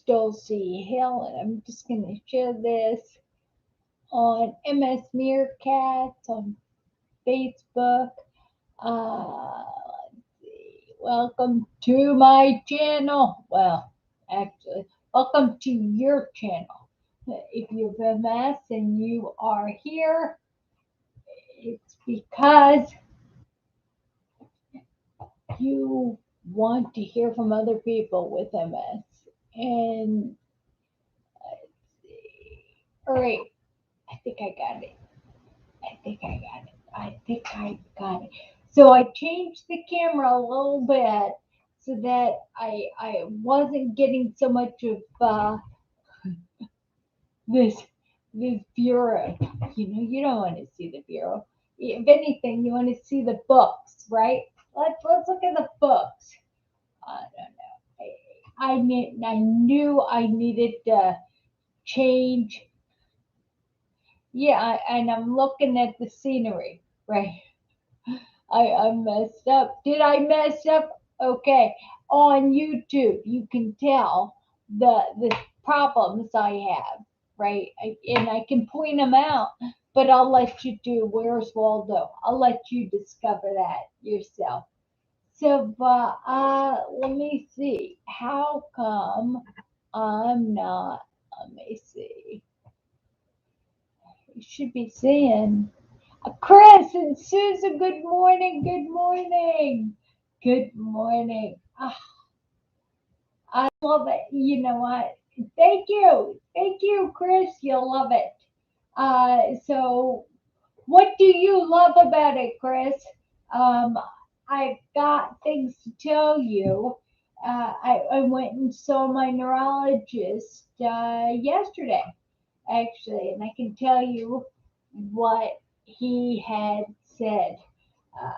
Dulci Hill, and I'm just going to share this on MS Meerkats on Facebook. Let's see. Welcome to my channel. Well, actually, welcome to your channel. If you have MS and you are here, it's because you want to hear from other people with MS. And let's see. All right, I think I got it. I think I got it. So I changed the camera a little bit so that I wasn't getting so much of this this bureau. You don't want to see the bureau. If anything, you want to see the books, right? Let's look at the books. I don't know. I knew I needed to change. Yeah, and I'm looking at the scenery, right? I messed up. Did I mess up? Okay. On YouTube, you can tell the problems I have, right? And I can point them out, but I'll let you do Where's Waldo? I'll let you discover that yourself. So, let me see. How come I'm not? Let me see. You should be seeing. Chris and Susan, good morning, good morning, good morning. I love it. You know what? Thank you, Chris. You'll love it. So, what do you love about it, Chris? Um, I've got things to tell you. I went and saw my neurologist yesterday, actually, and I can tell you what he had said. Uh,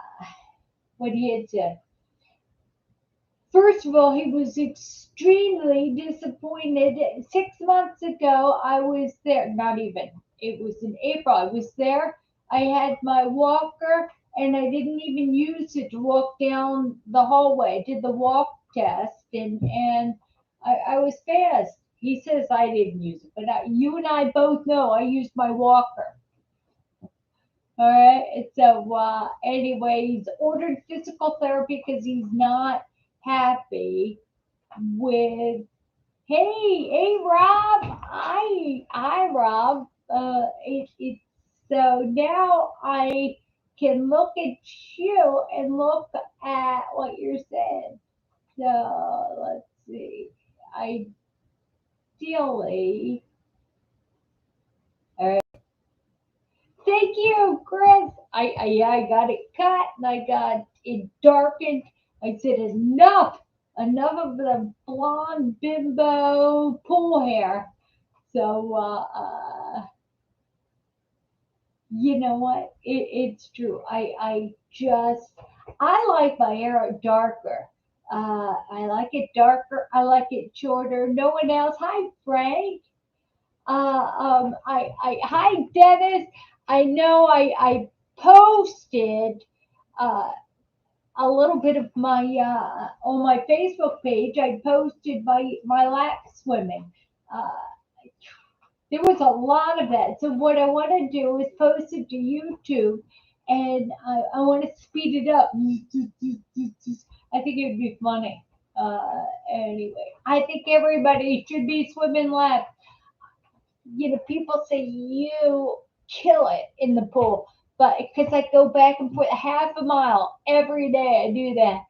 what he had said. First of all, he was extremely disappointed. 6 months ago, I was there. Not even. It was in April. I was there. I had my walker, and I didn't even use it to walk down the hallway. I did the walk test, and I was fast. He says I didn't use it, but you and I both know I used my walker. All right. So anyway, he's ordered physical therapy because he's not happy with. Hey, Rob. Hi, Rob. So now I can look at you and look at what you're saying. So let's see. Ideally, thank you, Chris. I got it cut and I got it darkened. I said enough of the blonde bimbo pool hair. So you know what? It's true. I like my hair darker. I like it darker. I like it shorter. No one else. Hi, Frank. Hi, Dennis. I know I posted uh, a little bit of my on my Facebook page. I posted my lap swimming. Uh, there was a lot of that. So what I want to do is post it to YouTube, and I want to speed it up. I think it would be funny. Anyway, I think everybody should be swimming laps. People say you kill it in the pool, but because I go back and forth half a mile every day, I do that.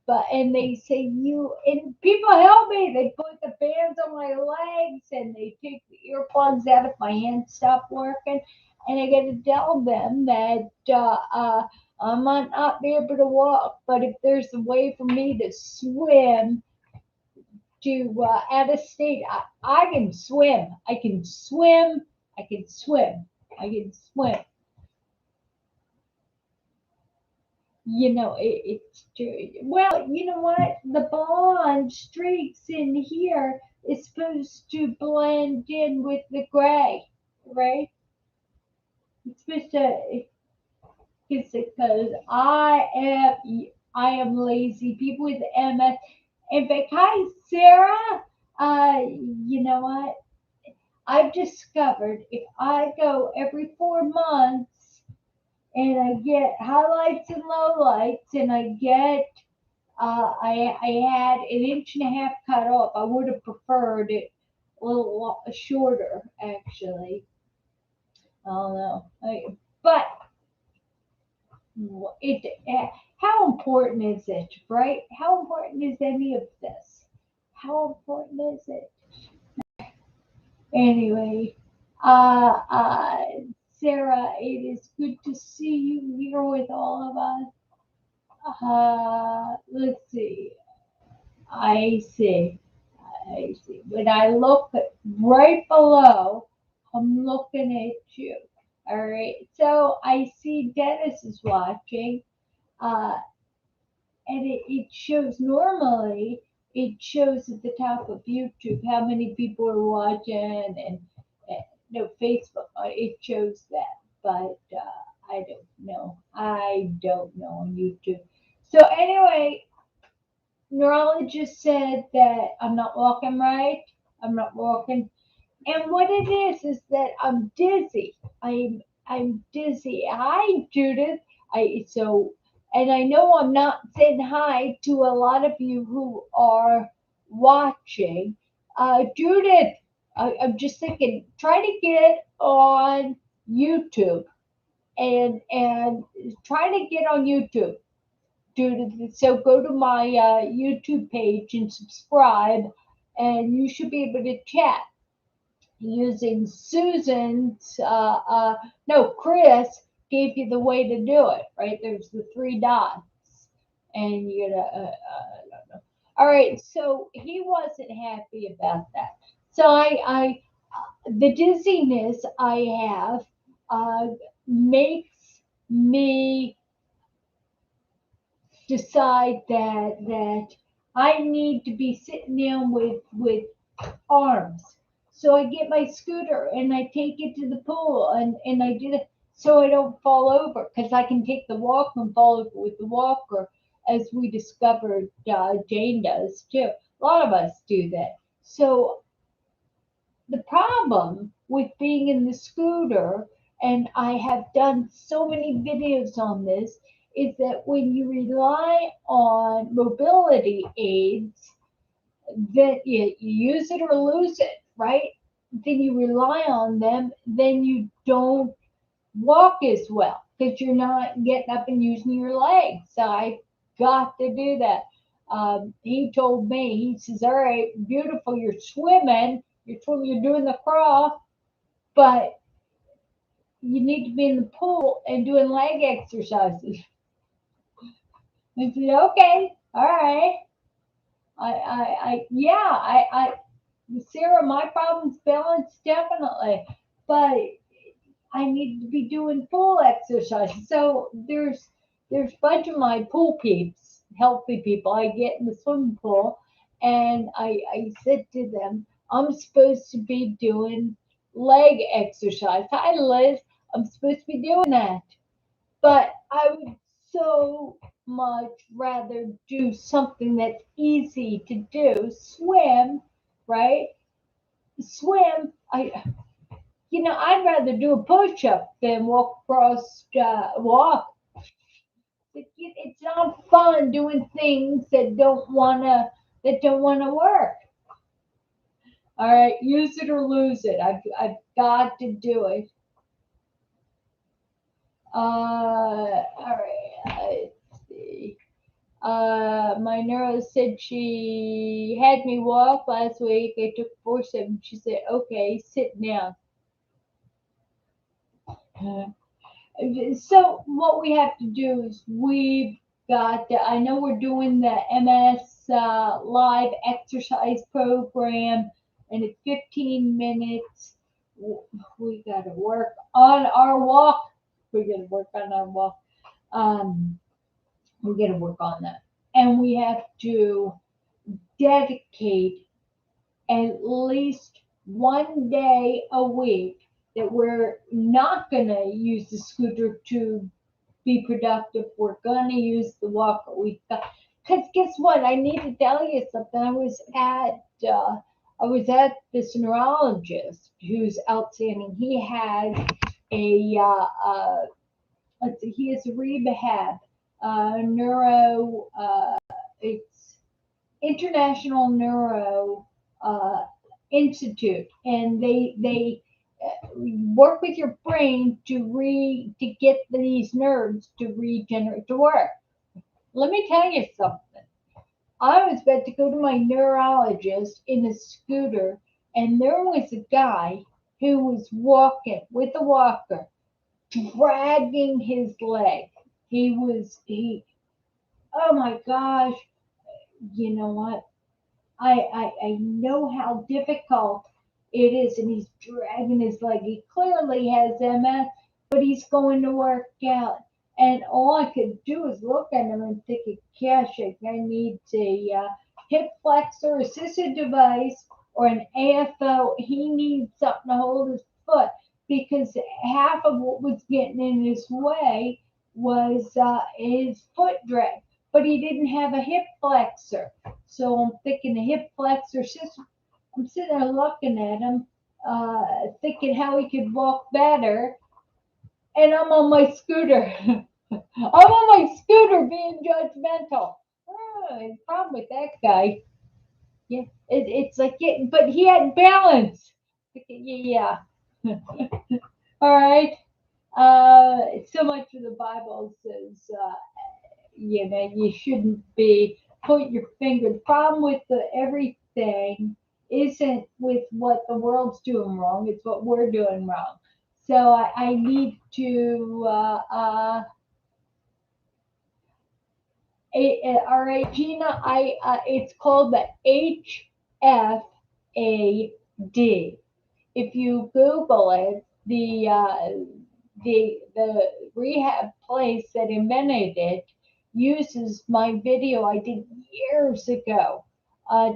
But and they say and people help me. They put the bands on my legs and they take the earplugs out if my hands stop working. And I got to tell them that I might not be able to walk, but if there's a way for me to swim to out of state. I can swim. I can swim. I can swim. I can swim. It's true. Well, you know what? The blonde streaks in here is supposed to blend in with the gray, right? It's supposed to. It's because I am lazy. People with MS. In fact, hi Sarah. you know what? I've discovered if I go every 4 months and I get highlights and lowlights and I had an inch and a half cut off. I would have preferred it a little shorter, actually. I don't know. But how important is it, right? How important is any of this? How important is it? Anyway, uh, uh, Sarah, it is good to see you here with all of us. Let's see. I see. I see. When I look right below, I'm looking at you. All right. So I see Dennis is watching. Uh, and it shows normally it shows at the top of YouTube how many people are watching and no Facebook it shows that, but I don't know on YouTube. So anyway, neurologist said that I'm not walking right. I'm not walking, and what it is that I'm dizzy. I'm dizzy. Hi, Judith. And I know I'm not saying hi to a lot of you who are watching. Judith, I'm just thinking, try to get on YouTube and try to get on YouTube. Judith, so go to my YouTube page and subscribe, and you should be able to chat using Chris gave you the way to do it, right? There's the three dots, and you gotta, I don't know. All right, so he wasn't happy about that. So the dizziness I have makes me decide that I need to be sitting down with arms. So I get my scooter and I take it to the pool and I do that so I don't fall over because I can take the walker and fall over with the walker, as we discovered Jane does too. A lot of us do that. So the problem with being in the scooter, and I have done so many videos on this, is that when you rely on mobility aids, that you use it or lose it, right? Then you rely on them, then you don't walk as well because you're not getting up and using your legs. So I got to do that. He told me, he says, all right, beautiful, you're doing the crawl, but you need to be in the pool and doing leg exercises. I said, okay, all right. Sarah, my problem's balance definitely, but I need to be doing pool exercise. So there's a bunch of my pool peeps, healthy people. I get in the swimming pool, and I said to them, I'm supposed to be doing leg exercise. Hi, Liz. I'm supposed to be doing that, but I would so much rather do something that's easy to do. Swim, right? Swim. I'd rather do a push up than walk. It's not fun doing things that don't wanna work. All right, use it or lose it. I've got to do it. All right. Let's see. My neuro said she had me walk last week. I took 4-7. She said, "Okay, sit down." So what we have to do is I know we're doing the MS live exercise program, and at 15 minutes, we got to work on our walk. We got to work on our walk. Um, we got to work on that. And we have to dedicate at least one day a week that we're not going to use the scooter to be productive. We're going to use the walker we've got. Because guess what? I need to tell you something. I was at I was at this neurologist who's outstanding. He has a let's see, he has a rehab neuro. It's International Neuro uh, Institute, and they work with your brain to get these nerves to regenerate to work. Let me tell you something. I was about to go to my neurologist in a scooter, and there was a guy who was walking with a walker, dragging his leg. He. Oh my gosh! You know what? I know how difficult it is, and he's dragging his leg. He clearly has MS, but he's going to work out. And all I could do is look at him and think, gosh, I need a hip flexor assisted device or an AFO. He needs something to hold his foot because half of what was getting in his way was his foot drag. But he didn't have a hip flexor. So I'm thinking a hip flexor system. I'm sitting there looking at him, thinking how he could walk better. And I'm on my scooter. I'm on my scooter being judgmental. Oh, the problem with that guy, yeah, it's like getting, but he had balance. Yeah. All right. So much of the Bible says, you shouldn't be put your finger. The problem with everything isn't with what the world's doing wrong, it's what we're doing wrong. So I need to all right, Gina, it's called the HFAD. If you Google it, the rehab place that invented it uses my video I did years ago,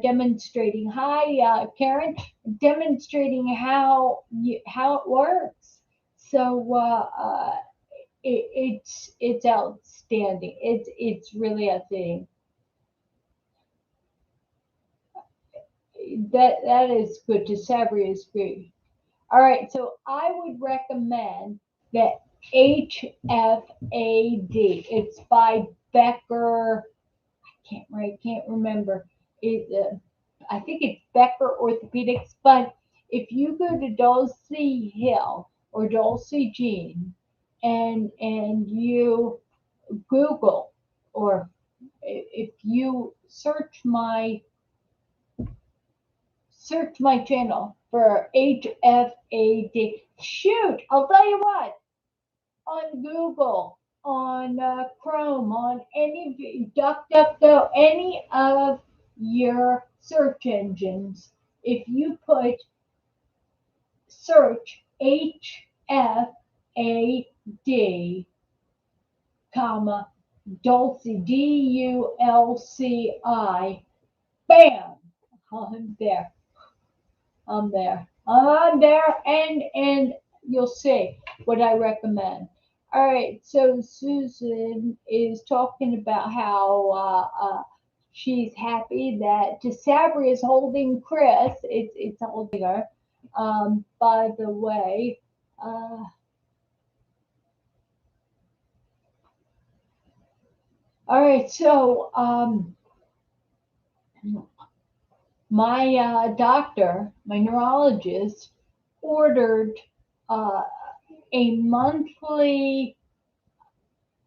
demonstrating. Hi, Karen, demonstrating how it works. So it's outstanding. It's really outstanding. That is good. To Sabri is good. All right, so I would recommend that HFAD. It's by Becker. Can't remember. I think it's Becker Orthopedics. But if you go to Dulci Hill or Dulci Jean, and you Google, or if you search my channel for HFAD. Shoot, I'll tell you what, on Google, on Chrome, on any DuckDuckGo, any of your search engines, if you put search HFAD, comma, Dulci, DULCI, bam, I'm there. I'm there. I'm there, and you'll see what I recommend. All right, so Susan is talking about how she's happy that Sabri is holding Chris. It's holding her. By the way, all right, so my doctor, my neurologist, ordered uh, a monthly,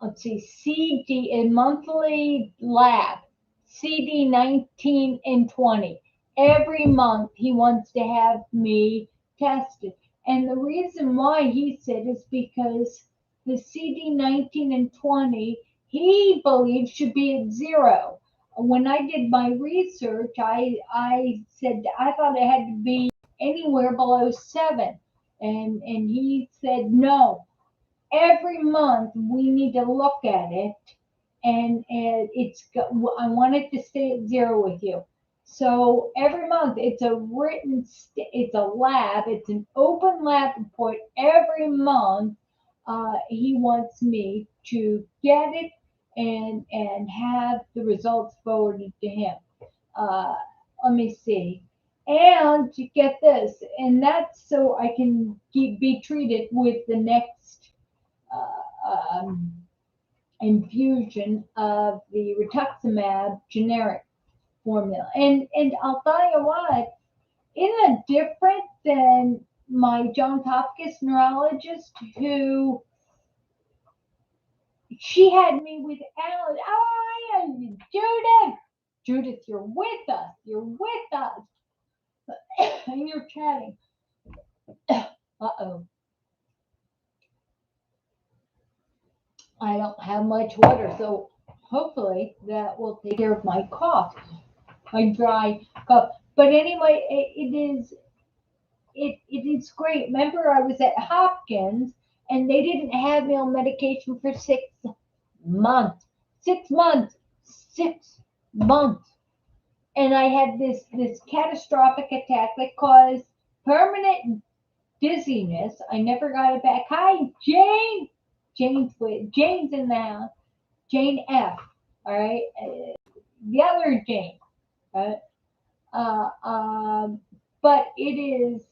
let's see, a monthly lab, CD 19 and 20. Every month he wants to have me tested. And the reason why he said is because the CD 19 and 20 he believes should be at zero. When I did my research, I said I thought it had to be anywhere below 7. And he said no, every month we need to look at it, and I want it to stay at zero with you. So every month it's a lab, it's an open lab report every month. He wants me to get it and have the results forwarded to him. uh, Let me see. And you get this, and that's so I can be treated with the next um, infusion of the rituximab generic formula. And I'll tell you what, isn't it different than my Johns Hopkins neurologist who she had me with Alan. Oh, Judith, Judith, you're with us. You're with us. And you're chatting. Uh-oh. I don't have much water, so hopefully that will take care of my cough, my dry cough. But anyway, it is great. Remember, I was at Hopkins and they didn't have me on medication for 6 months. 6 months. 6 months. And I had this catastrophic attack that caused permanent dizziness. I never got it back. Hi, Jane. Jane's in the house. Jane F. All right, the other Jane. Right? Uh, um, but it is.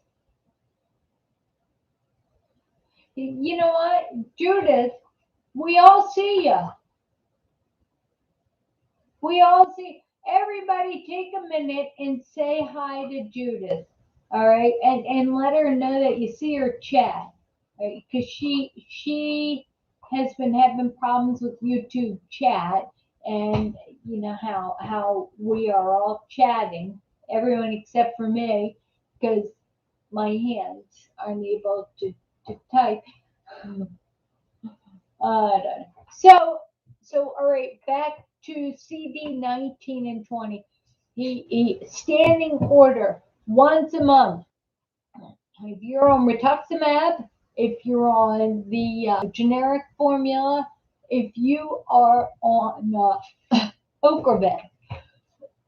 You know what, Judith? We all see you. We all see. Everybody, take a minute and say hi to Judith. All right, and let her know that you see her chat, right? Because she has been having problems with YouTube chat, and you know how we are all chatting, everyone except for me, because my hands aren't able to type. I don't know. So all right, back to CD 19 and 20. He standing order once a month. If you're on rituximab, if you're on the generic formula, if you are on Ocrevus,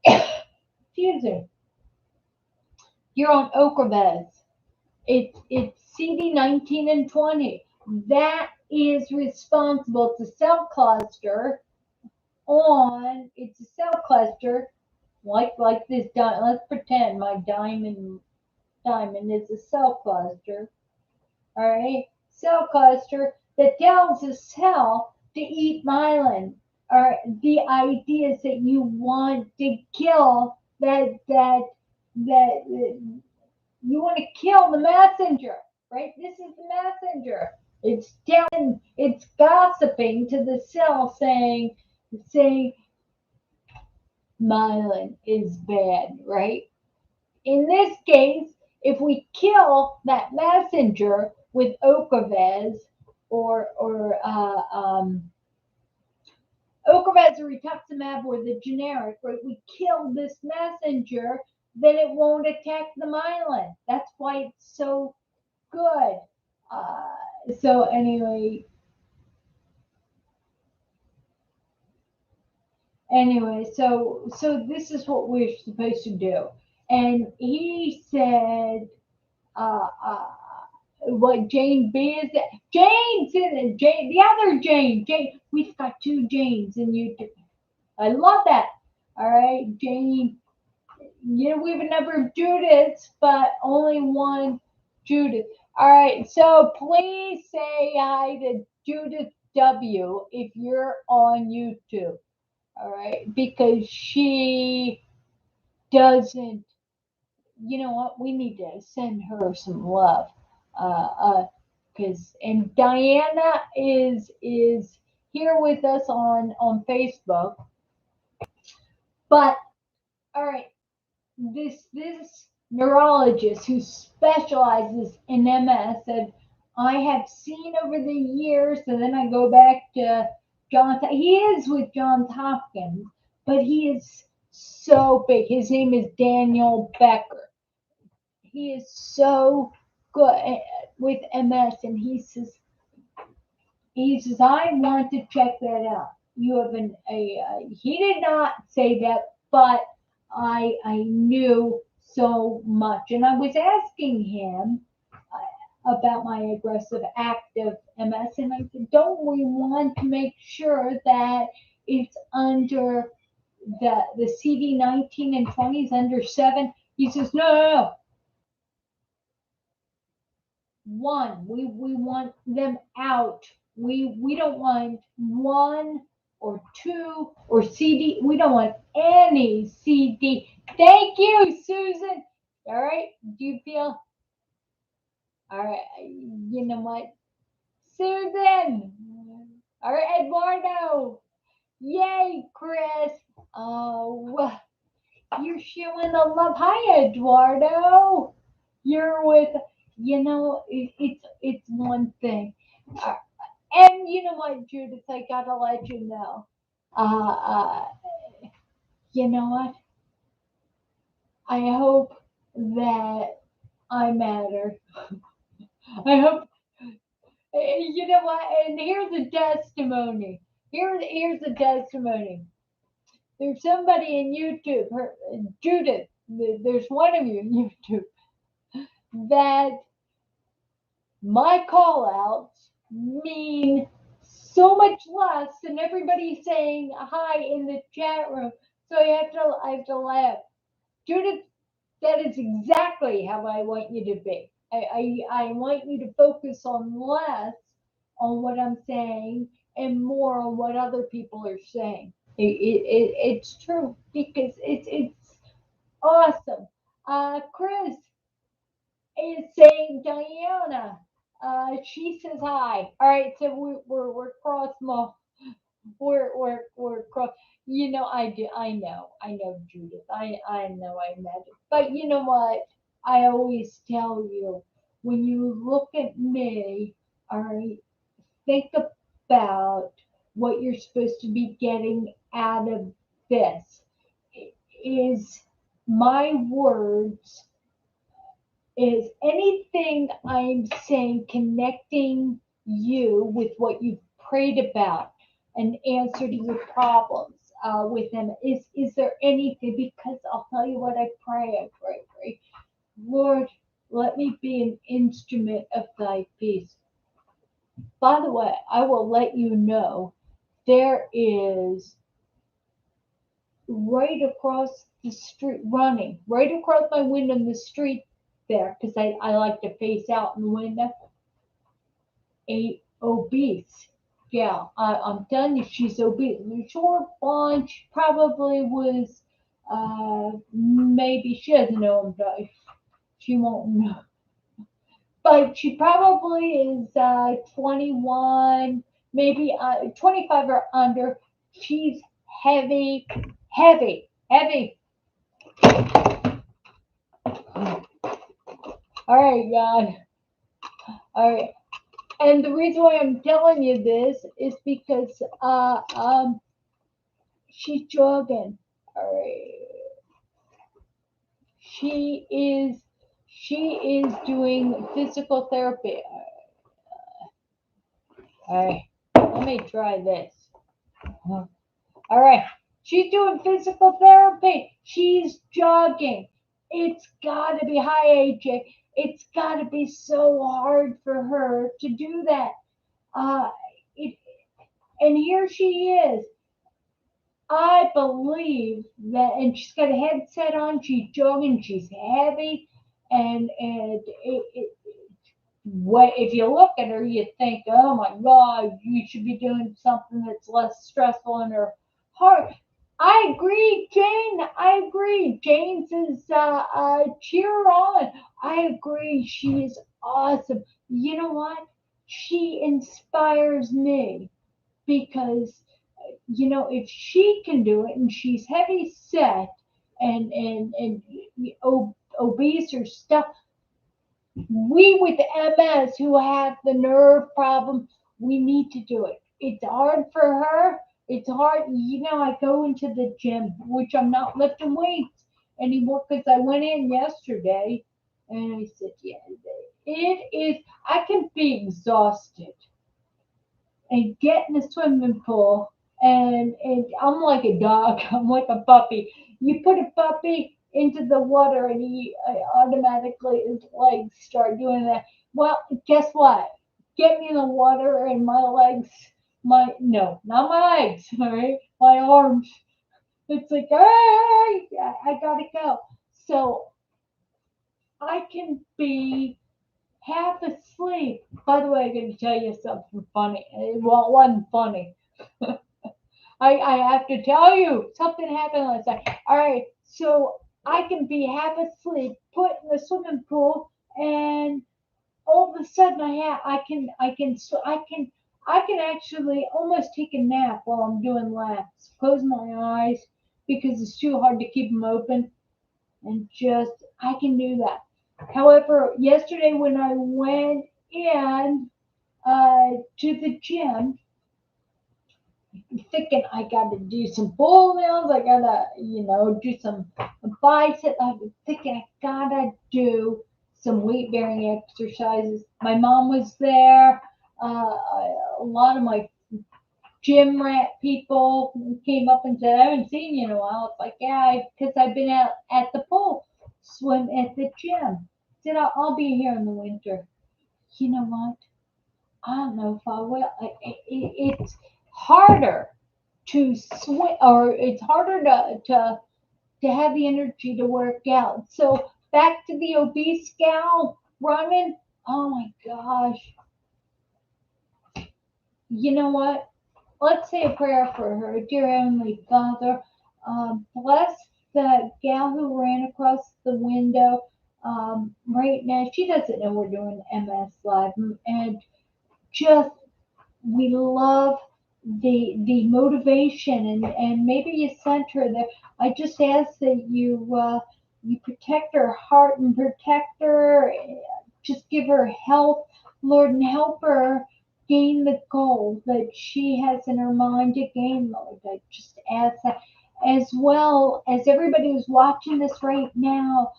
excuse me, you're on Ocrevus. It's CD 19 and 20. That is responsible to cell cluster on. It's a cell cluster like this. Let's pretend my diamond is a cell cluster. All right, cell cluster that tells a cell to eat myelin. Or the idea is that you want to kill that you want to kill the messenger, right? This is the messenger. It's telling, it's gossiping to the cell, saying myelin is bad, right? In this case, if we kill that messenger with Ocrevus or Ocrevus or rituximab or the generic, right? We kill this messenger, then it won't attack the myelin. That's why it's so good. Uh, so anyway, so this is what we're supposed to do. And he said, uh, uh, what Jane B is that? Jane's in it. Jane, the other Jane. Jane, we've got two Janes in YouTube. I love that. All right, Jane. You know, we have a number of Judiths, but only one Judith. All right, so please say hi to Judith W if you're on YouTube. All right, because she doesn't. You know what? We need to send her some love. Because and Diana is here with us on Facebook. But all right, this neurologist who specializes in MS said, I have seen over the years, and then I go back to Johns. He is with Johns Hopkins, but he is so big. His name is Daniel Becker. He is so good with MS, and he says I want to check that out. You have he did not say that, but I knew so much, and I was asking him about my aggressive active MS, and I said, don't we want to make sure that it's under the CD 19 and 20 is under 7? He says, no, no, no. One. We want them out. We don't want one or two or CD. We don't want any CD. Thank you, Susan. All right. Do you feel all right? You know what, Susan? All right, Eduardo. Yay, Chris. Oh, you're showing the love. Hi, Eduardo. You're with, it's one thing. Uh, and you know what, Judith, I gotta let you know. Uh, uh, you know what? I hope that I matter. I hope, you know what? And here's a testimony. Here's a testimony. There's somebody in YouTube, Judith, there's one of you in YouTube that my call outs mean so much less than everybody saying hi in the chat room. So I have to laugh. Judith, that is exactly how I want you to be. I want you to focus on less on what I'm saying and more on what other people are saying. It's true because it's awesome. Chris is saying Diana. She says hi. All right, so we're cross we're cross. You know, I know Judith. I know I met it. But you know what? I always tell you when you look at me. All right, think about what you're supposed to be getting out of this. Is my words, is anything I'm saying connecting you with what you've prayed about, an answer to your problems with them? Is there anything? Because I'll tell you what I pray. Lord, let me be an instrument of thy peace. By the way, I will let you know there is right across the street, running right across my window in the street there, because I like to face out in the window, a obese. Yeah, I'm telling you, she's obese. Short, blonde, she probably was, maybe she doesn't know him, but she won't know. But she probably is 21, maybe 25 or under. She's heavy, heavy, heavy. All right, God. All right. And the reason why I'm telling you this is because she's jogging. All right. She is she is doing physical therapy. All right. Let me try this. All right. She's doing physical therapy. She's jogging. It's got to be, hi, AJ. It's got to be so hard for her to do that. Uh, it, and here she is. I believe that, and she's got a headset on. She's jogging. She's heavy, and what if you look at her, you think, oh my God, you should be doing something that's less stressful in her heart. I agree, Jane. I agree. Jane says, cheer on. I agree. She is awesome. You know what? She inspires me because, if she can do it and she's heavy set and obese or stuff, we with MS who have the nerve problem, we need to do it. It's hard for her. It's hard. I go into the gym, which I'm not lifting weights anymore because I went in yesterday and I said, yeah, it is. I can be exhausted and get in the swimming pool and I'm like a dog. I'm like a puppy. You put a puppy into the water and he automatically his legs start doing that. Well, guess what? Get me in the water and my legs, my no, not my legs, all right, my arms. It's like, hey, I gotta go. So I can be half asleep. By the way, I'm going to tell you something funny. Well, it wasn't funny. I have to tell you, something happened last night. All right, so I can be half asleep, put in the swimming pool, and all of a sudden I can actually almost take a nap while I'm doing laps. Close my eyes because it's too hard to keep them open, and just I can do that. However, yesterday when I went in to the gym, thinking I got to do some bull mills, I gotta, do some bicep. I was thinking I gotta do some weight bearing exercises. My mom was there. A lot of my gym rat people came up and said, I haven't seen you in a while. It's like, yeah, because I've been out at the pool, swim at the gym. I said, I'll be here in the winter. You know what? I don't know if I will. It's harder to swim, or it's harder to have the energy to work out. So back to the obese gal running. Oh my gosh. You know what? Let's say a prayer for her. Dear Heavenly Father, bless the gal who ran across the window. Right now, she doesn't know we're doing MS Live. And just we love the motivation, and maybe you sent her there. I just ask that you protect her heart and protect her, just give her health, Lord, and help her gain the goal that she has in her mind to gain, Lord. I just ask that, as well as everybody who's watching this right now,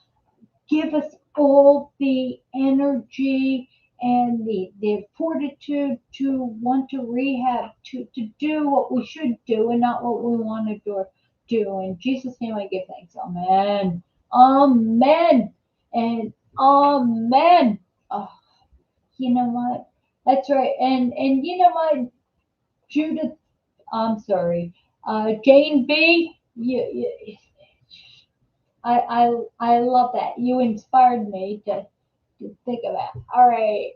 give us all the energy and the fortitude to want to rehab, to do what we should do and not what we want to do. In Jesus' name I give thanks. Amen. Amen. And amen. Oh, you know what? That's right. And you know what, Judith, I'm sorry. Jane B, I love that. You inspired me to think of that. All right.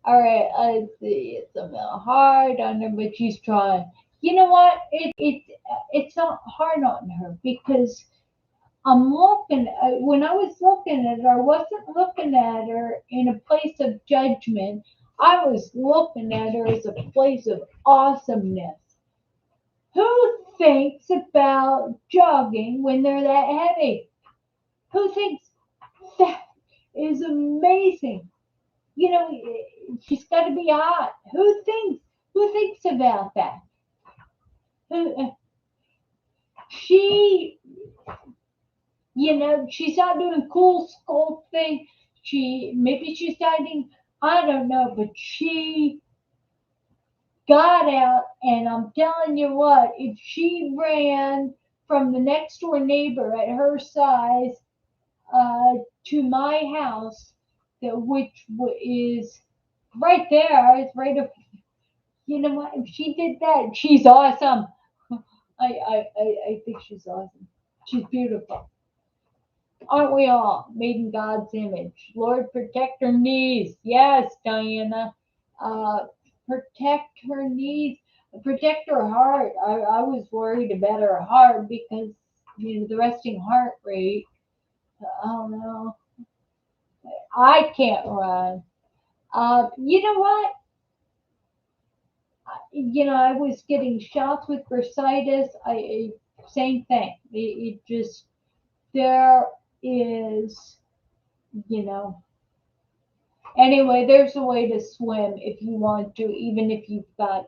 All right. Let's see. It's a little hard on her, but she's trying. You know what? It's not hard on her because I'm looking. When I was looking at her, I wasn't looking at her in a place of judgment. I was looking at her as a place of awesomeness. Who thinks about jogging when they're that heavy? Who thinks that is amazing? You know, she's got to be hot. Who thinks about that? She, she's not doing cool sculpting. Maybe she's dieting. I don't know, but she got out, and I'm telling you what, if she ran from the next door neighbor at her size to my house, which is right there, it's right up. You know what? If she did that, she's awesome. I think she's awesome. She's beautiful. Aren't we all made in God's image? Lord, protect her knees. Yes, Diana. Uh, protect her knees. Protect her heart. I was worried about her heart because, the resting heart rate. Oh no. I can't run. You know what? I was getting shots with bursitis. Same thing. It just there is, you know. Anyway, there's a way to swim if you want to, even if you've got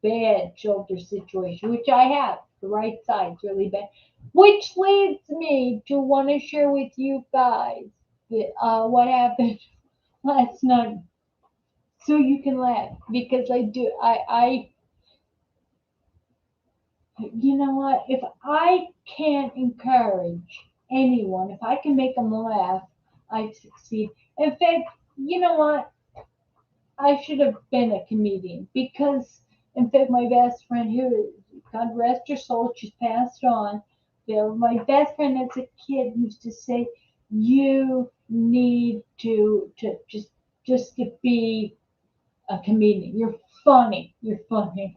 bad shoulder situation, which I have. The right side's really bad. Which leads me to want to share with you guys what happened last night, so you can laugh because I do. You know what? If I can encourage anyone, if I can make them laugh, I succeed. In fact, you know what? I should have been a comedian because, in fact, my best friend, who, God rest her soul, she's passed on. My best friend as a kid used to say, "You need to just to be a comedian. You're funny. You're funny."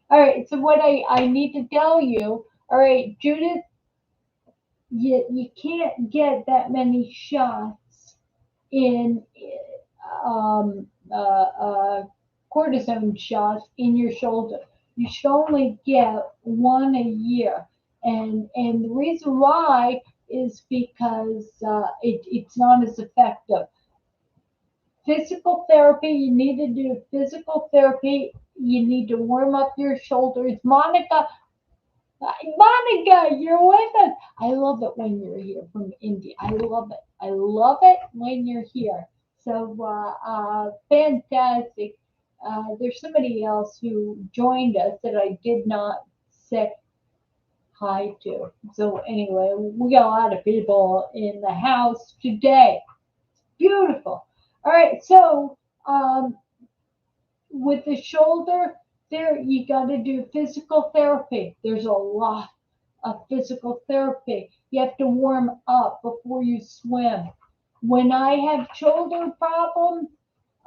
All right. So what I need to tell you. All right, Judith, you can't get that many shots in um, cortisone shots in your shoulder. You should only get one a year, and the reason why is because it's not as effective. Physical therapy, you need to do physical therapy. You need to warm up your shoulders. Monica, you're with us. I love it when you're here from India. I love it. I love it when you're here. So fantastic. There's somebody else who joined us that I did not say hi to. So anyway, we got a lot of people in the house today. Beautiful. All right. So um, with the shoulder, there you got to do physical therapy. There's a lot of physical therapy. You have to warm up before you swim. When I have shoulder problems,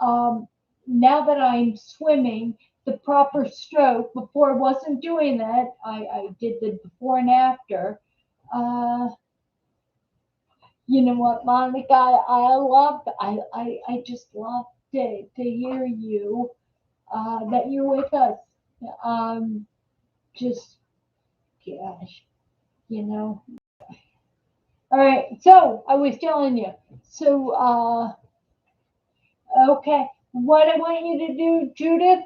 um, now that I'm swimming, the proper stroke, before I wasn't doing that, I did the before and after. Uh, you know what, Monica, I just love to hear you, that you're with us. Um, just, gosh, you know. All right, so I was telling you. So, okay, what I want you to do, Judith,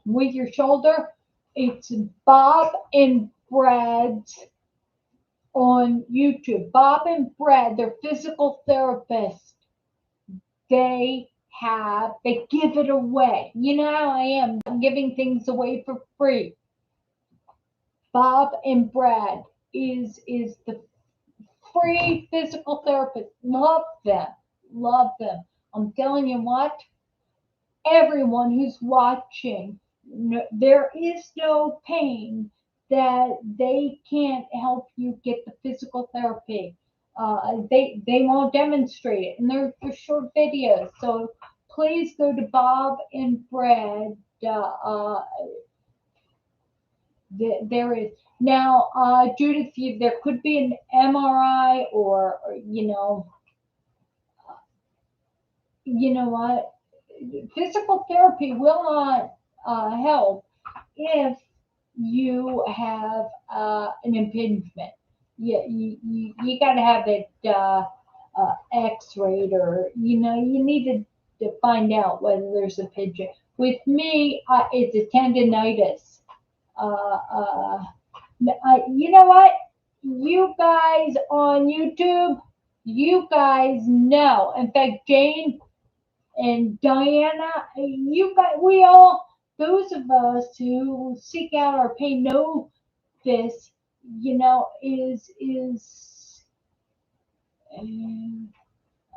with your shoulder, it's Bob and Brad's on YouTube. Bob and Brad, they're physical therapists. They give it away. You know how I am, giving things away for free. Bob and Brad is the free physical therapist. Love them. Love them. I'm telling you what, everyone who's watching, no, there is no pain that they can't help you get the physical therapy. They won't demonstrate it, and they're short videos. So please go to Bob and Brad. Uh, uh, there is now, Judith. There could be an MRI, or you know what? Physical therapy will not help if you have an impingement. You got to have it x-rayed, or you need to find out whether there's a impingement. With me, it's a tendonitis. You know what? You guys on YouTube, you guys know. In fact, Jane and Diana, you guys, we all, those of us who seek out our pain know this, is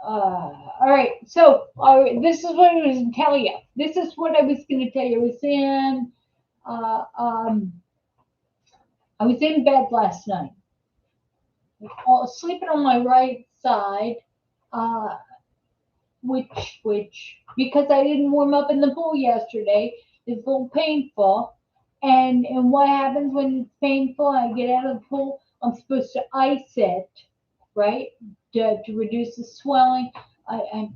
all right. So this is what I was going to tell you. This is what I was going to tell you. Uh, um, I was in bed last night, sleeping on my right side. Uh, which because I didn't warm up in the pool yesterday, is a little painful. And what happens when it's painful? I get out of the pool. I'm supposed to ice it, right, to reduce the swelling. I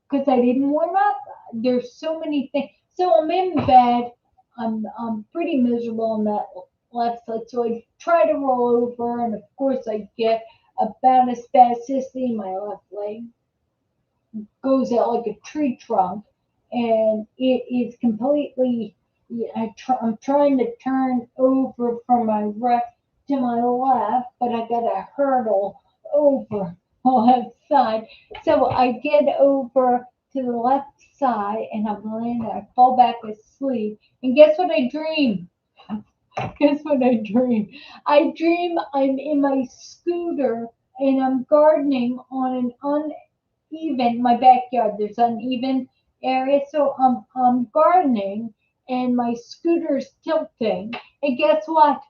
because I didn't warm up. There's so many things. So I'm in bed. I'm pretty miserable on that left side. So I try to roll over, and of course I get a bout of spasticity in my left leg, goes out like a tree trunk, and it is completely. I'm trying to turn over from my right to my left, but I got a hurdle over on the left side. So I get over to the left side, and I'm laying there. I fall back asleep, and guess what I dream? Guess what I dream? I dream I'm in my scooter and I'm gardening on an uneven, my backyard. There's uneven area, so I'm gardening and my scooter's tilting. And guess what?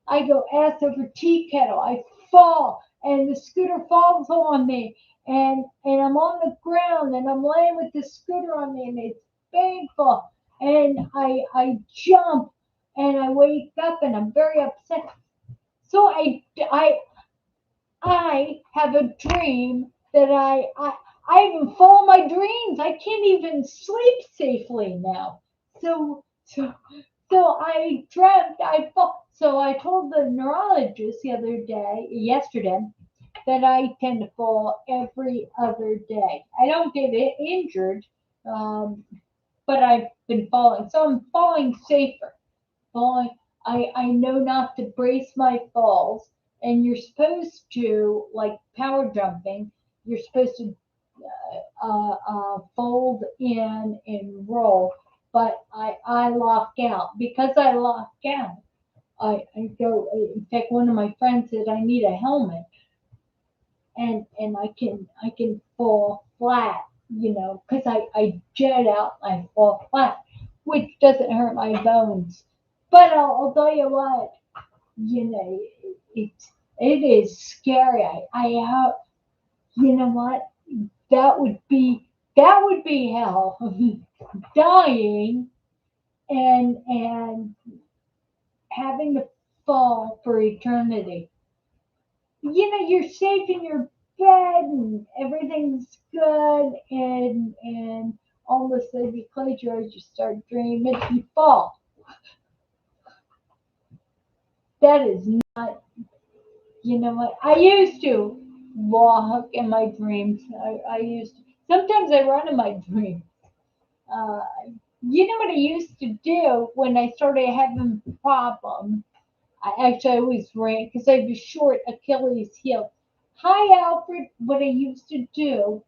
I go ass over tea kettle. I fall, and the scooter falls on me, and I'm on the ground, and I'm laying with the scooter on me, and it's painful. And I jump, and I wake up, and I'm very upset. So I have a dream that I even follow my dreams. I can't even sleep safely now. So so so I dreamt I fall. So I told the neurologist yesterday, that I tend to fall every other day. I don't get injured, um, but I've been falling. So I'm falling safer. Falling. I know not to brace my falls, and you're supposed to, like power jumping, you're supposed to fold in and roll. But I lock out. Because I lock out, I go. In fact, one of my friends said I need a helmet, and I can fall flat, because I jet out, I fall flat, which doesn't hurt my bones. But I'll tell you what, you know, it is scary. I have, you know what, that would be that would be hell, dying and having to fall for eternity. You're safe in your bed and everything's good, and all of a sudden you close your eyes, you start dreaming, you fall. That is not, you know what? I used to walk in my dreams. I used to. Sometimes I run in my dreams. Uh, what I used to do when I started having problems? I always ran because I have a short Achilles heel. Hi, Alfred. What I used to do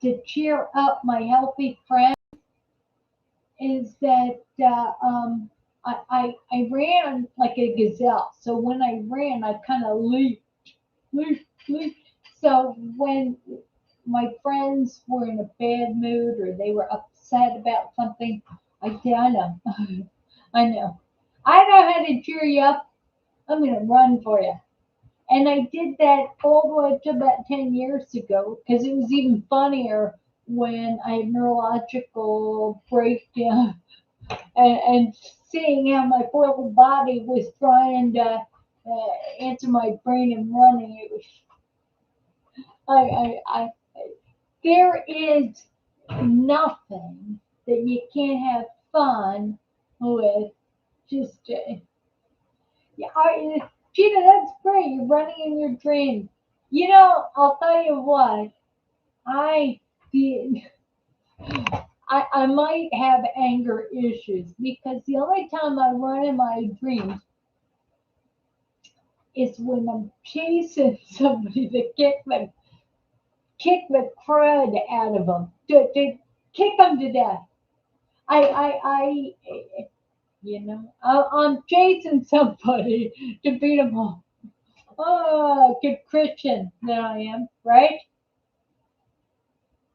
to cheer up my healthy friend is that I ran like a gazelle. So when I ran, I kind of leaped, leaped, leaped. So when my friends were in a bad mood or they were upset about something, I say, I know, I know. I know how to cheer you up. I'm going to run for you. And I did that all the way up to about 10 years ago because it was even funnier when I had neurological breakdown, and seeing how my poor body was trying to answer my brain and running. It was, I, there is nothing that you can't have fun with. Just, yeah, Gina, that's great. You're running in your dreams. I'll tell you what, I did. I might have anger issues because the only time I run in my dreams is when I'm chasing somebody to kick the crud out of them, to kick them to death. I'm chasing somebody to beat them up. Oh, good Christian that I am, right?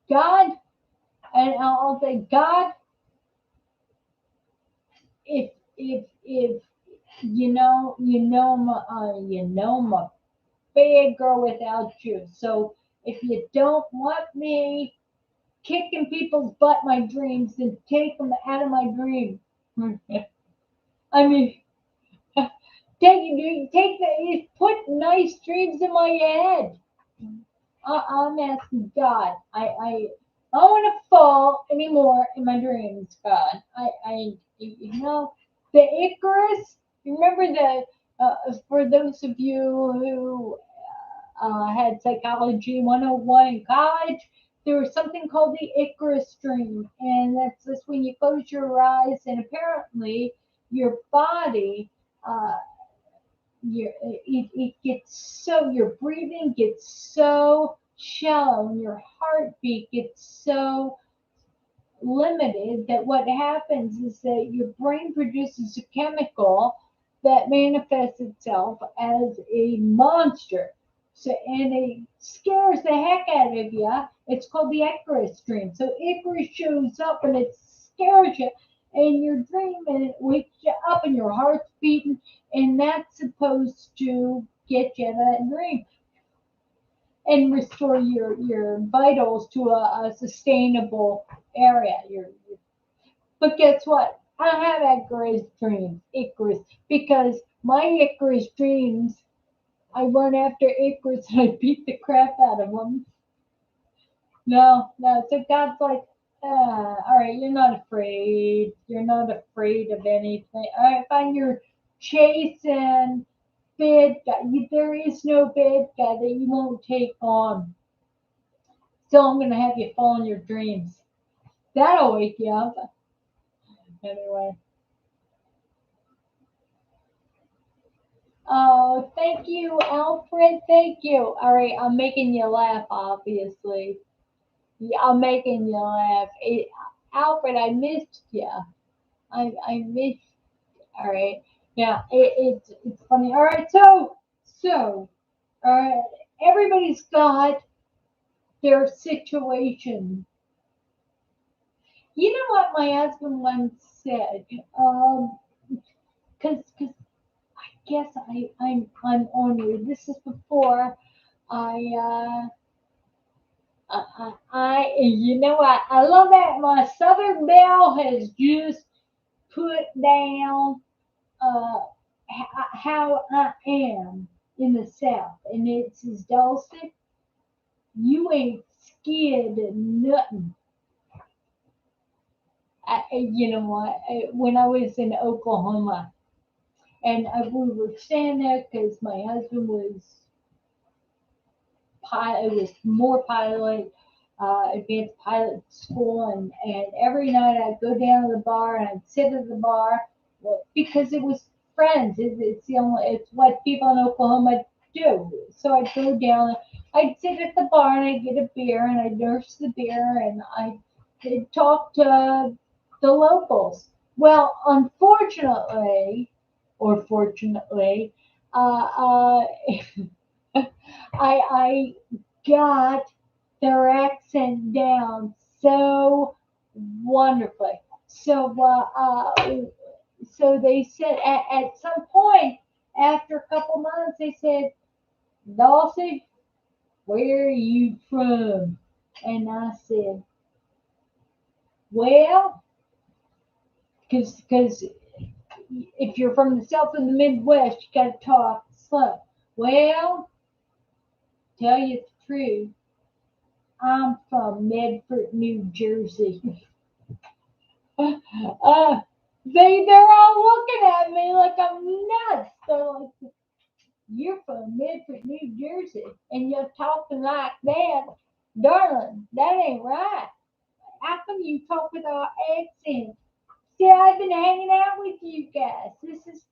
God, and I'll say, God, if I'm a bad girl without you. So if you don't want me kicking people's butt in my dreams, then take them out of my dreams. I mean, put nice dreams in my head. I'm asking God. I don't want to fall anymore in my dreams, God. The Icarus. Remember for those of you who had psychology 101 in college, there was something called the Icarus dream, and that's just when you close your eyes, and apparently your body. It gets so, your breathing gets so shallow and your heartbeat gets so limited that what happens is that your brain produces a chemical that manifests itself as a monster. So, and it scares the heck out of you. It's called the Icarus dream. So Icarus shows up and it scares you, in your dream, and it wakes you up and your heart's beating, and that's supposed to get you out of that dream and restore your vitals to a sustainable area. But guess what? I have Icarus, because my Icarus dreams, I run after Icarus and I beat the crap out of him. No, no. So God's like, all right, you're not afraid. You're not afraid of anything. All right, fine. You're chasing bad guy. There is no bad guy that you won't take on. So I'm gonna have you fall in your dreams. That'll wake you up. Anyway. Oh, thank you, Alfred. Thank you. All right, I'm making you laugh, obviously. Yeah, I'm making you laugh. Alfred, I missed you. I missed. All right. Yeah, it's funny. All right, so everybody's got their situation. You know what my husband once said? Because I guess I'm ornery. This is before I you know what? I love that my Southern Belle has just put down uh, how I am in the South, and it says, Dulci, you ain't scared of nothing. You know what? When I was in Oklahoma, and we were staying there because my husband was pilot, it was more pilot, advanced pilot school, and every night I'd go down to the bar and I'd sit at the bar, well, because it was friends. It's what people in Oklahoma do. So I'd go down, I'd sit at the bar and I'd get a beer and I'd nurse the beer and I'd talk to the locals. Well, unfortunately, or fortunately, uh, I got their accent down so wonderfully. So they said at some point after a couple months, they said, Dulcie, where are you from? And I said, well, because if you're from the South and the Midwest, you got to talk slow. Well, tell you the truth, I'm from Medford, New Jersey. uh, they're all looking at me like I'm nuts. They're like, you're from Medford, New Jersey, and you're talking like that, darling. That ain't right. How come you talk with our accent? See, I've been hanging out with you guys. This is,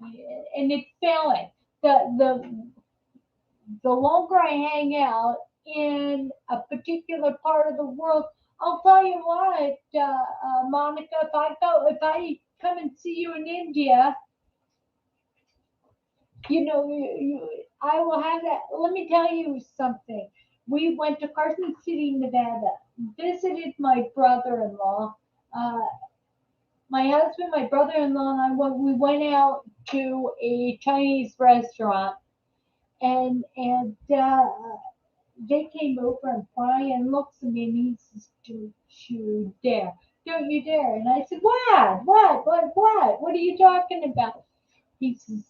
and it's failing. The longer I hang out in a particular part of the world, I'll tell you what, Monica, if I come and see you in India, I will have that. Let me tell you something. We went to Carson City, Nevada, visited my brother-in-law. Uh, my husband, my brother-in-law, and we went out to a Chinese restaurant, and they came over and Brian looks at me and he says, don't you dare. Don't you dare. And I said, what are you talking about? He says,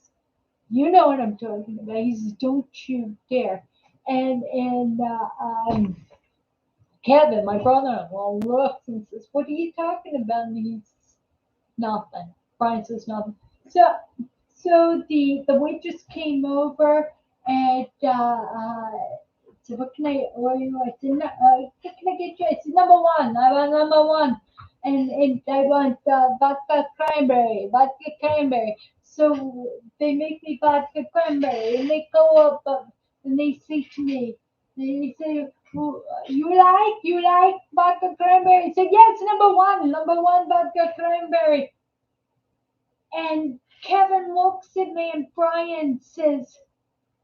you know what I'm talking about. He says, don't you dare. And Kevin, my brother-in-law, looks and says, what are you talking about? And he says, nothing. Brian says nothing. So the waitress came over and said, what can I order you? I said, no, what can I get you? I said, number one. I want number one. And I want vodka cranberry. So they make me vodka cranberry, and they go up and they say to me, they say, well, you like vodka cranberry? I said, yes, number one vodka cranberry. And Kevin looks at me and Brian says,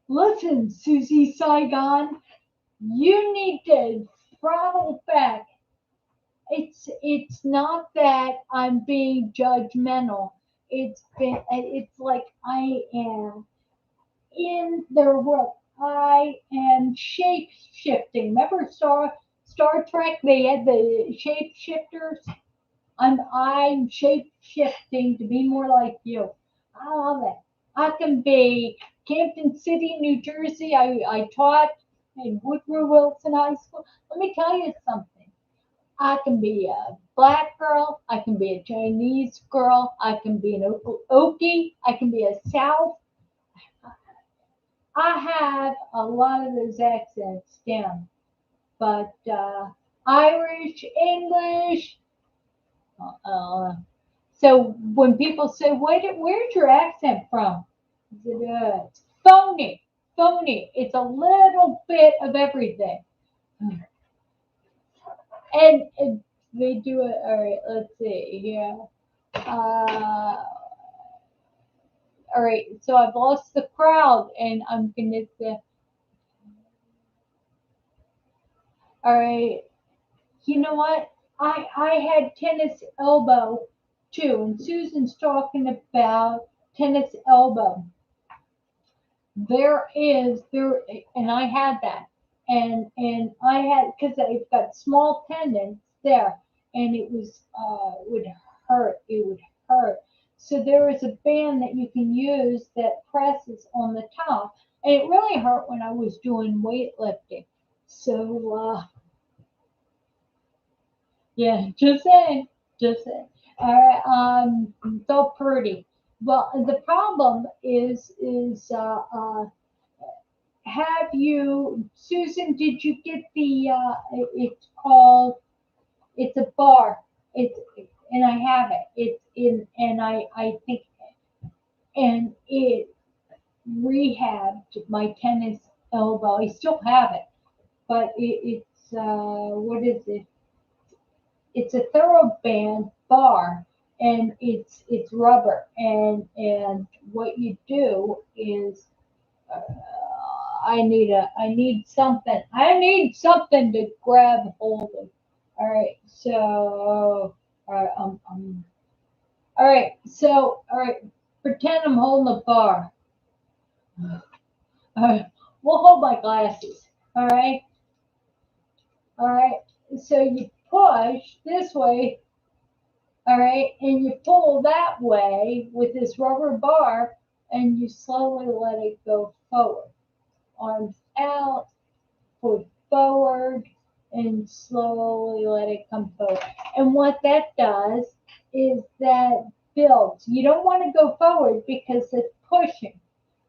listen, Susie Saigon, you need to throttle back. It's not that I'm being judgmental. It's like I am in their world. I am shape shifting. Remember Star Trek? They had the shape shifters. I'm shape shifting to be more like you. I love it. I can be Campton City, New Jersey. I taught in Woodrow Wilson High School. Let me tell you something. I can be a black girl. I can be a Chinese girl. I can be an Okie. I can be a South. I have a lot of those accents down, but Irish, English. Uh, so when people say, "Where's your accent from?" I said, it's phony, phony. It's a little bit of everything, and they do it. All right, let's see here. All right, so I've lost the crowd, and I'm gonna say, all right, you know what? I had tennis elbow too, and Susan's talking about tennis elbow. There, and I had that, and I had because I've got small tendons there, and it was would hurt. It would hurt. So there is a band that you can use that presses on the top, and it really hurt when I was doing weightlifting. So yeah, just saying, just saying. So pretty. Well, the problem is have you, Susan? Did you get the? It's called. It's a bar. It's and I have it. It's in, and I think, and it rehabbed my tennis elbow. I still have it, but it's what is it? It's a ThoroughBand bar, and it's rubber, and what you do is uh, I need something to grab hold of. All right, so all right, so all right, pretend I'm holding a bar. All right, we'll hold my glasses. All right, so you push this way. All right, and you pull that way with this rubber bar, and you slowly let it go forward. Arms out, foot forward, and slowly let it come forward. And what that does is that builds. You don't want to go forward because it's pushing.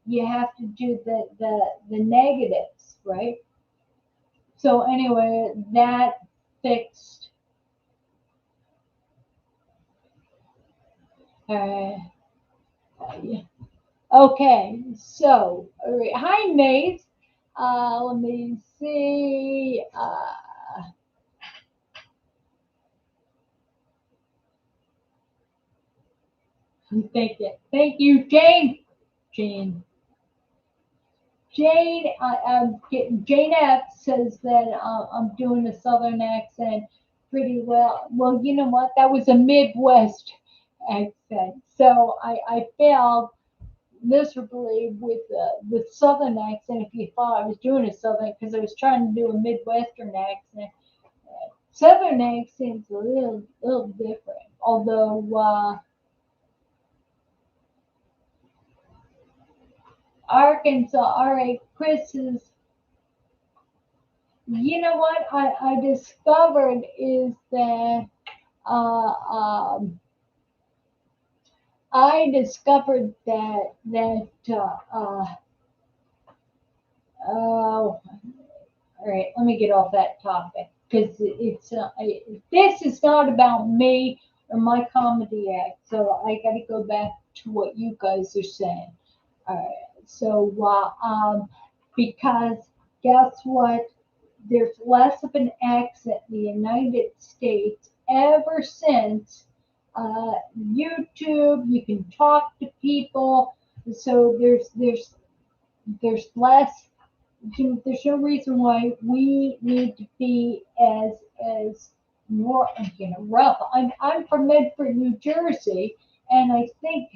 You have to do the negatives, right? So anyway, that fixed. Uh, Okay, so all right. Hi, Nate. Let me see. Thank you, Jane. Jane. I'm getting. Jane F says that I'm doing a Southern accent pretty well. Well, you know what? That was a Midwest accent, so I failed miserably with the Southern accent. If you thought I was doing a Southern, because I was trying to do a Midwestern accent. Southern accent's a little different. Although Arkansas, all right, Chris is. You know what I discovered is that uh, um, I discovered that oh, all right, let me get off that topic because this is not about me or my comedy act. So I got to go back to what you guys are saying. All right, so because guess what? There's less of an accent in the United States ever since YouTube. You can talk to people, so there's less. There's no reason why we need to be as rough. I'm from Medford, New Jersey, and I think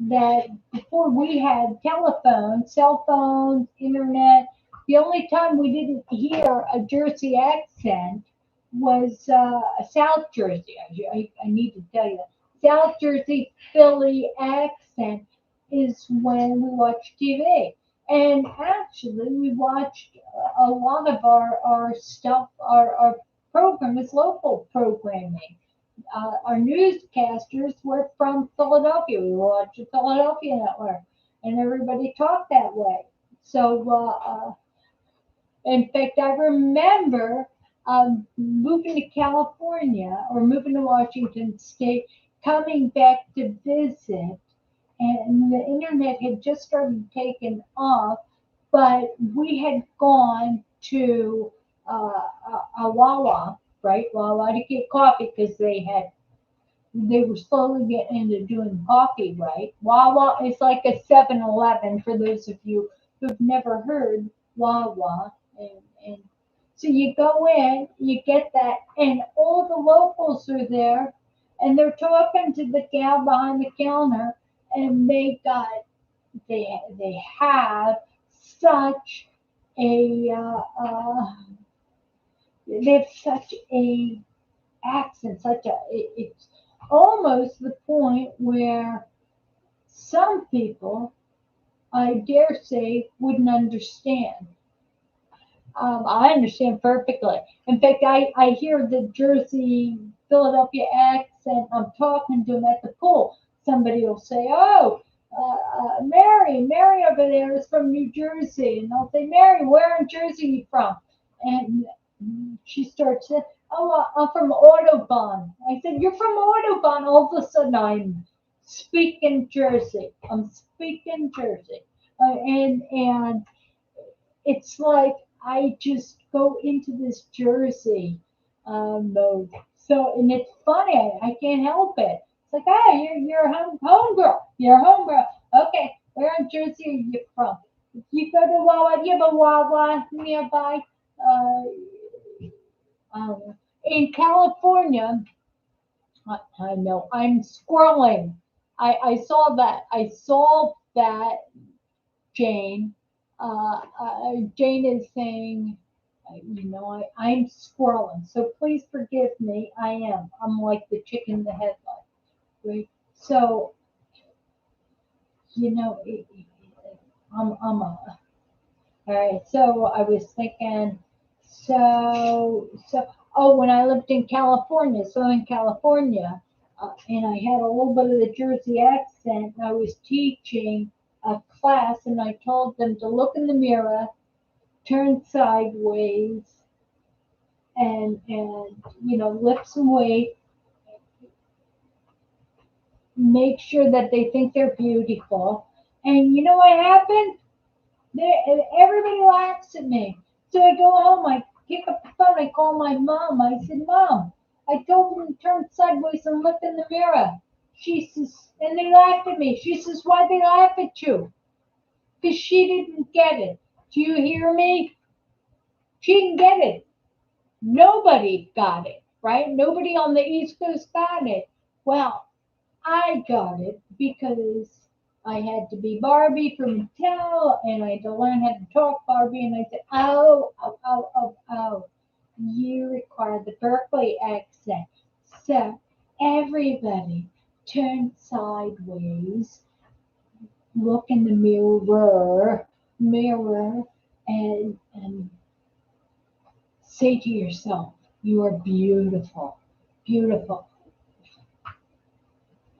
that before we had telephones, cell phones, internet, the only time we didn't hear a Jersey accent was South Jersey. I need to tell you that. South Jersey Philly accent is when we watch TV. And actually, we watched a lot of our stuff, our program is local programming. Our newscasters were from Philadelphia. We watched the Philadelphia network, and everybody talked that way. So, in fact, I remember moving to California or moving to Washington State, coming back to visit, and the internet had just started taking off, but we had gone to a Wawa, right? Wawa to get coffee because they were slowly getting into doing coffee, right? Wawa is like a 7-Eleven for those of you who've never heard Wawa. And so you go in, you get that, and all the locals are there, and they're talking to the gal behind the counter, and they have such a they have such a accent, it's almost the point where some people, I dare say, wouldn't understand. I understand perfectly. In fact, I hear the Jersey, Philadelphia accent. I'm talking to them at the pool. Somebody will say, "Oh, Mary over there is from New Jersey," and I'll say, "Mary, where in Jersey are you from?" And she starts saying, "Oh, I'm from Audubon." I said, "You're from Audubon." All of a sudden, I'm speaking Jersey. I'm speaking Jersey, and it's like I just go into this Jersey mode. So, and it's funny, I can't help it. It's like, hey, you're a home girl. You're a home girl. Okay, where in Jersey are you from? If you go to Wawa, do you have a Wawa nearby? Uh, in California, I know I'm squirreling. I saw that. I saw that Jane. Jane is saying, I'm squirreling, so please forgive me. I am. I'm like the chicken in the headlight, right? So, you know, I'm a, all right. So I was thinking, oh, when I lived in California, Southern California, and I had a little bit of the Jersey accent, and I was teaching a class, and I told them to look in the mirror, turn sideways, and lift some weight, make sure that they think they're beautiful. And you know what happened? Everybody laughs at me. So I go home, I pick up the phone, I call my mom. I said, Mom, I told them to turn sideways and look in the mirror. She says, and they laughed at me. She says, why'd they laugh at you? Because she didn't get it. Do you hear me? She didn't get it. Nobody got it, right? Nobody on the East Coast got it. Well, I got it because I had to be Barbie from Mattel and I had to learn how to talk Barbie. And I said, oh, you require the Berkeley accent. So everybody turn sideways, look in the mirror, and say to yourself, you are beautiful, beautiful.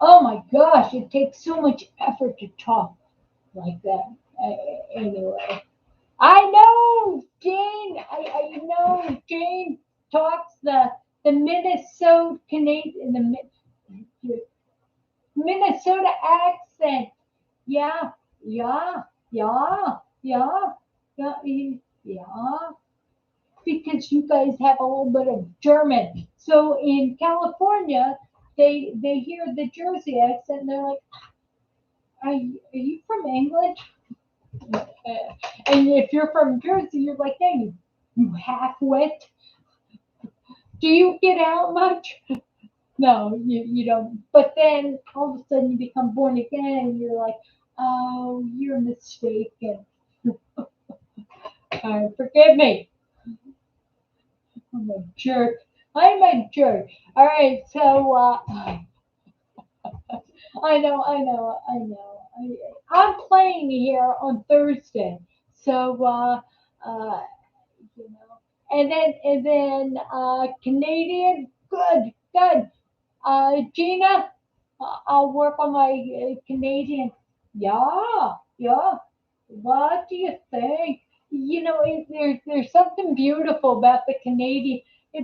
Oh my gosh, it takes so much effort to talk like that. Anyway, I know Jane. I know Jane talks the Minnesota Canadian the Minnesota accent. Yeah, yeah, yeah, yeah, yeah, yeah. Because you guys have a little bit of German. So in California, they hear the Jersey accent and they're like, are you from England? And if you're from Jersey, you're like, hey, you half-wit. Do you get out much? No, you don't. But then all of a sudden you become born again and you're like, oh, you're mistaken. Forgive me. I'm a jerk. I'm a jerk. All right, so I'm playing here on Thursday, so uh, you know, and then Canadian, good, good. Gina, I'll work on my Canadian. Yeah, yeah. What do you think? There's something beautiful about the Canadian.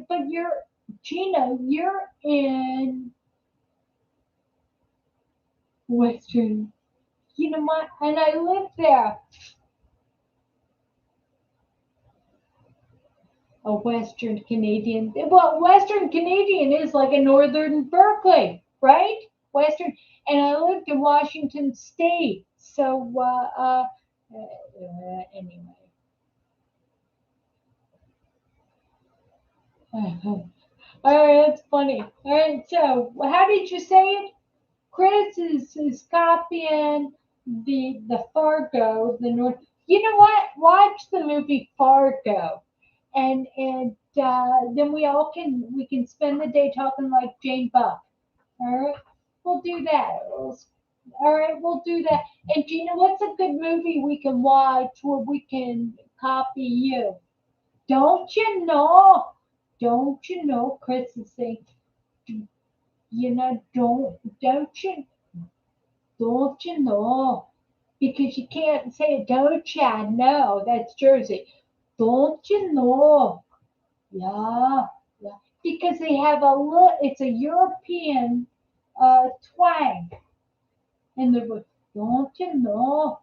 But Gina, you're in Western. You know what? And I live there. A Western Canadian. Well, Western Canadian is like a Northern Berkeley, right? Western. And I lived in Washington State. So, anyway. All right, that's funny. All right, so how did you say it? Chris is copying the Fargo, the North. You know what? Watch the movie Fargo, and then we can spend the day talking like Jane Buck. All right, we'll do that. All right, we'll do that. And Gina, what's a good movie we can watch where we can copy you? Don't you know? Don't you know? Chris is saying, don't you know? Because you can't say don't ya know. That's Jersey. Don't you know? Yeah, yeah. Because they have it's a European twang in the voice. Don't you know?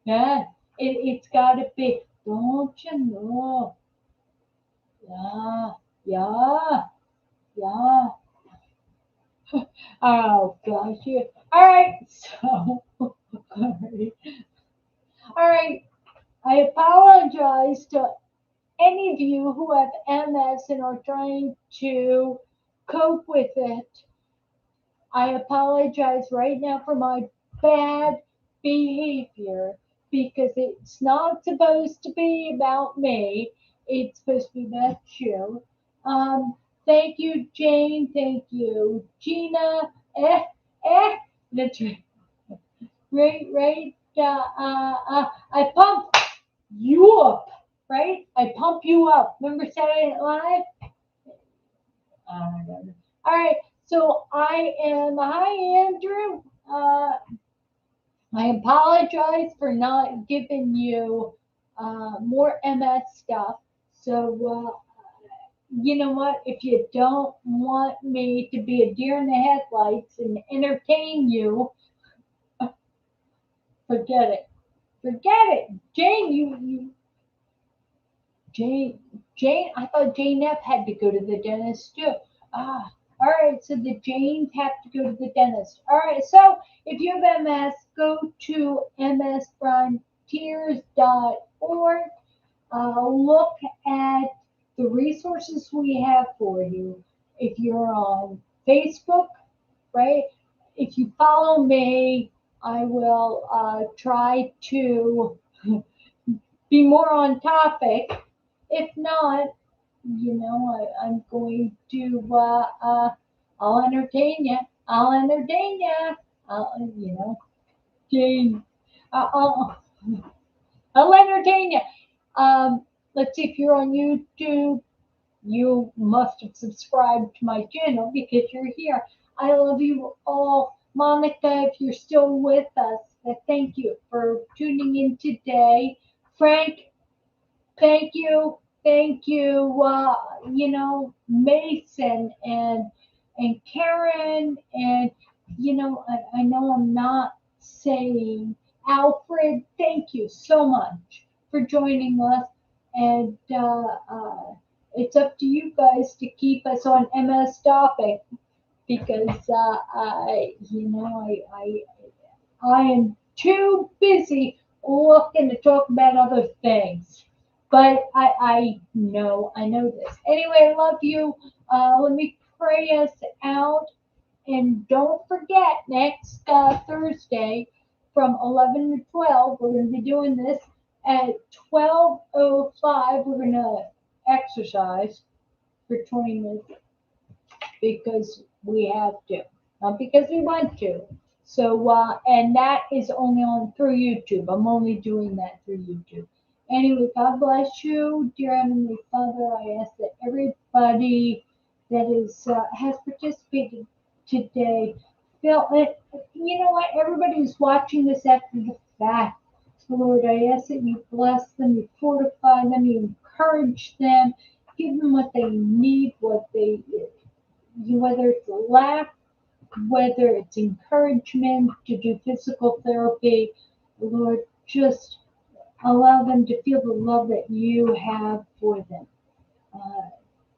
Yeah, it's got to be. Don't you know? Yeah, yeah, yeah. Oh gosh, you. All right, so all right. I apologize to any of you who have MS and are trying to cope with it. I apologize right now for my bad behavior because it's not supposed to be about me. It's supposed to be about you. Thank you, Jane. Thank you, Gina. Eh. That's right. Right. I pump you up, right? I pump you up. Remember Saturday Night Live? All right. So I am. Hi, Andrew. I apologize for not giving you more MS stuff. So you know what? If you don't want me to be a deer in the headlights and entertain you, forget it. Forget it. Jane, Jane, I thought Jane F had to go to the dentist too. Ah, all right. So the Janes have to go to the dentist. All right. So if you have MS, go to msfrontiers.org. Look at the resources we have for you. If you're on Facebook, right? If you follow me, I will try to be more on topic. If not, I'm going to, I'll entertain you. I'll entertain you. Jane, I'll, I'll entertain you. Let's see if you're on YouTube. You must have subscribed to my channel because you're here. I love you all. Monica, if you're still with us, thank you for tuning in today. Frank, thank you. Thank you. Mason and Karen and I know I'm not saying Alfred. Thank you so much for joining us, and it's up to you guys to keep us on MS topic because I am too busy looking to talk about other things. But I know this. Anyway, I love you. Let me pray us out. And don't forget, next Thursday from 11 to 12, we're going to be doing this. At 12:05, we're going to exercise for 20 minutes because we have to, not because we want to. So, and that is only on through YouTube. I'm only doing that through YouTube. Anyway, God bless you, dear Heavenly Father. I ask that everybody that is has participated today feel it. You know what? Everybody who's watching this after the fact, Lord, I ask that you bless them, you fortify them, you encourage them, give them what they need, what they whether it's a laugh, whether it's encouragement to do physical therapy, Lord, just allow them to feel the love that you have for them. Uh,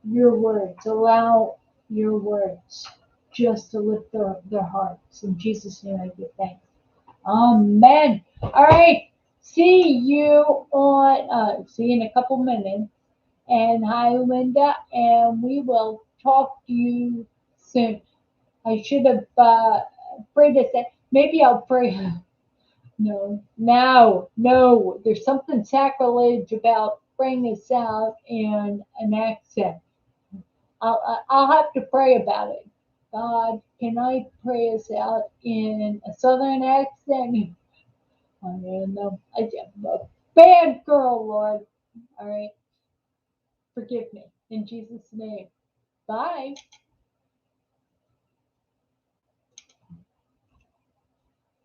your words, allow your words just to lift their hearts. In Jesus' name I give thanks. Amen. All right. See you in a couple minutes. And hi, Linda. And we will talk to you soon. I should have prayed this. Maybe I'll pray. No, no. There's something sacrilege about praying this out in an accent. I'll have to pray about it. God, can I pray us out in a southern accent? I don't know. I'm a bad girl, Lord. All right. Forgive me. In Jesus' name. Bye.